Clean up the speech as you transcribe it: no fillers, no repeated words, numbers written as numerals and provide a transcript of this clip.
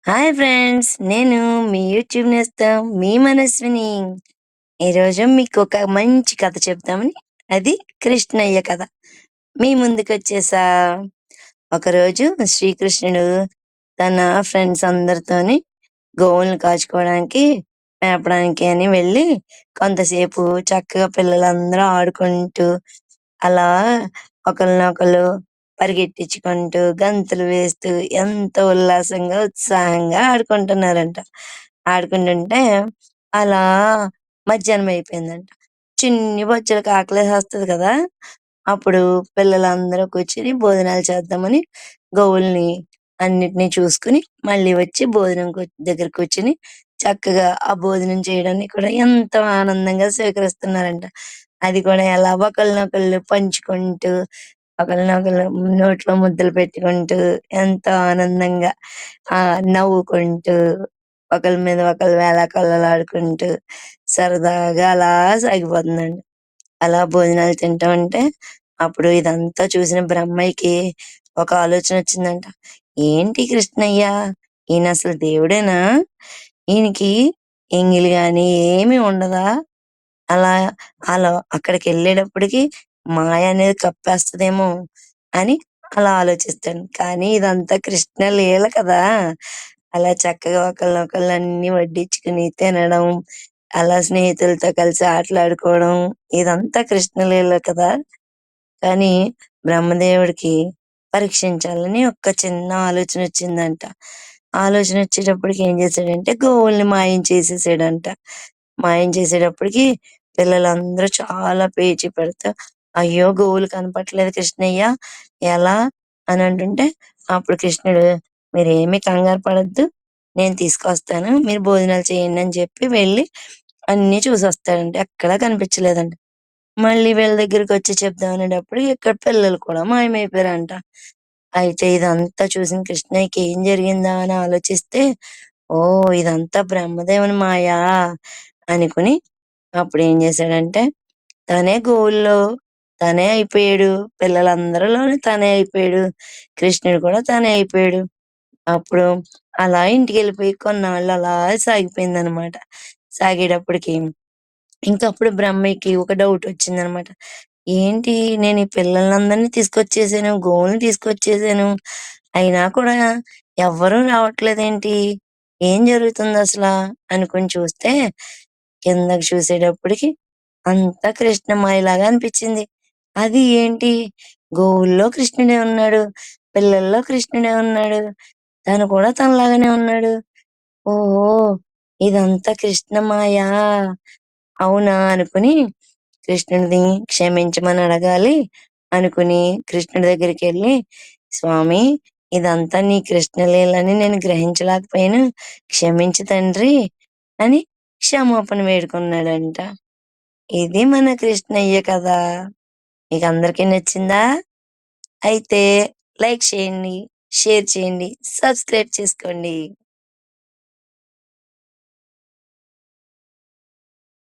Hi friends! నేను మీ YouTube నేస్తం మీ మనస్విని. ఈరోజు మీకొక మంచి కథ చెప్దామని, అది కృష్ణయ్య కథ. మీ ముందుకొచ్చేసా. ఒకరోజు శ్రీకృష్ణుడు తన ఫ్రెండ్స్ అందరితోని గోవులను కాచుకోవడానికి, మేపడానికి అని వెళ్ళి, కొంతసేపు చక్కగా పిల్లలందరూ ఆడుకుంటూ, అలా ఒకళ్ళనొకళ్ళు పరిగెట్టించుకుంటూ, గంతులు వేస్తూ ఎంతో ఉల్లాసంగా, ఉత్సాహంగా ఆడుకుంటున్నారంట. ఆడుకుంటుంటే అలా మధ్యాహ్నం అయిపోయిందంట. చిన్ని బొచ్చులకి ఆకలేసేస్తది కదా! అప్పుడు పిల్లలందరూ కూర్చొని భోజనాలు చేద్దామని గోవుల్ని అన్నిటిని చూసుకొని, మళ్ళీ వచ్చి భోజనం దగ్గర కూర్చొని చక్కగా ఆ భోజనం చేయడాన్ని కూడా ఎంతో ఆనందంగా స్వీకరిస్తున్నారంట. అది కూడా ఎలా ఒకళ్ళనొకళ్ళు పంచుకుంటూ, ఒకళ్ళనొకళ్ళు నోట్లో ముద్దలు పెట్టుకుంటూ, ఎంతో ఆనందంగా నవ్వుకుంటూ, ఒకళ్ళ మీద ఒకళ్ళు వేళాకోళాలాడుకుంటూ, సరదాగా అలా సాగిపోతుందండి. అలా భోజనాలు తింటూ ఉంటే, అప్పుడు ఇదంతా చూసిన బ్రహ్మయ్యకి ఒక ఆలోచనొచ్చిందంట. ఏంటి కృష్ణయ్య, ఈయనసలు దేవుడేనా? ఈయనకి ఎంగిలి గాని ఏమి ఉండదా? అలా అక్కడికెళ్ళేటప్పటికి మాయ అనేది కప్పేస్తదేమో అని అలా ఆలోచిస్తాను. కానీ ఇదంతా కృష్ణ లీల కదా! అలా చక్కగా ఒకళ్ళనొకళ్ళు అన్నీ వడ్డించుకొని తినడం, అలా స్నేహితులతో కలిసి ఆటలాడుకోవడం, ఇదంతా కృష్ణ లీల కదా! కానీ బ్రహ్మదేవుడికి పరీక్షించాలని ఒక చిన్న ఆలోచనొచ్చిందంట. ఆలోచనొచ్చేటప్పటికి ఏం చేశాడంటే గోవుల్ని మాయం చేసేసాడంట. మాయం చేసేటప్పటికి పిల్లలందరూ చాలా పేచీ పెడతా, "అయ్యో! గోవులు కనపట్లేదు కృష్ణయ్య, ఎలా?" అని అంటుంటే, అప్పుడు కృష్ణుడు, "మీరేమి కంగారు పడొద్దు. నేను తీసుకొస్తాను. మీరు భోజనాలు చేయండి" అని చెప్పి వెళ్ళి అన్నీ చూసొస్తాడంట. ఎక్కడా కనిపించలేదంట. మళ్ళీ వీళ్ళ దగ్గరికొచ్చి చెప్దాం అనేటప్పటికి ఇక్కడ పిల్లలు కూడా మాయమైపోయారంట. అయితే ఇదంతా చూసిన కృష్ణయ్యకి ఏం జరిగిందా అని ఆలోచిస్తే, ఓహ్! ఇదంతా బ్రహ్మదేవుని మాయా అనుకుని అప్పుడేం చేశాడంటే, తనే గోవుల్లో తనే అయిపోయాడు. పిల్లలందరిలోని తనే అయిపోయాడు. కృష్ణుడు కూడా తనే అయిపోయాడు. అప్పుడు అలా ఇంటికెళ్ళిపోయి కొన్నాళ్ళు అలా సాగిపోయిందనమాట. సాగేటప్పటికి ఇంకప్పుడు బ్రహ్మయ్యకి ఒక డౌటొచ్చిందనమాట. ఏంటి నేను ఈ పిల్లలందరిని తీసుకొచ్చేసాను, గోవుల్ని తీసుకొచ్చేసాను. అయినా కూడా ఎవ్వరూ రావట్లేదేంటి? ఏం జరుగుతుందసలా? అనుకుని చూస్తే కిందకి చూసేటప్పటికి అంతా కృష్ణమాయలాగా అనిపిచ్చింది. అది ఏంటి? గోవుల్లో కృష్ణుడే ఉన్నాడు. పిల్లల్లో కృష్ణుడే ఉన్నాడు. తను కూడా తనలాగానే ఉన్నాడు. ఓహో! ఇదంతా కృష్ణమాయ. అవునా! అనుకుని కృష్ణుడిని క్షమించమని అడగాలి అనుకుని కృష్ణుడి దగ్గరికెళ్ళి, "స్వామి, ఇదంతా నీ కృష్ణలీలని నేను గ్రహించలేకపోయాను. క్షమించు తండ్రి" అని క్షమాపణ వేడుకున్నాడంట. ఇది మన కృష్ణయ్య కథ. మీకందరికీ నచ్చిందా? అయితే లైక్ చేయండి, షేర్ చేయండి, సబ్స్క్రైబ్ చేసుకోండి.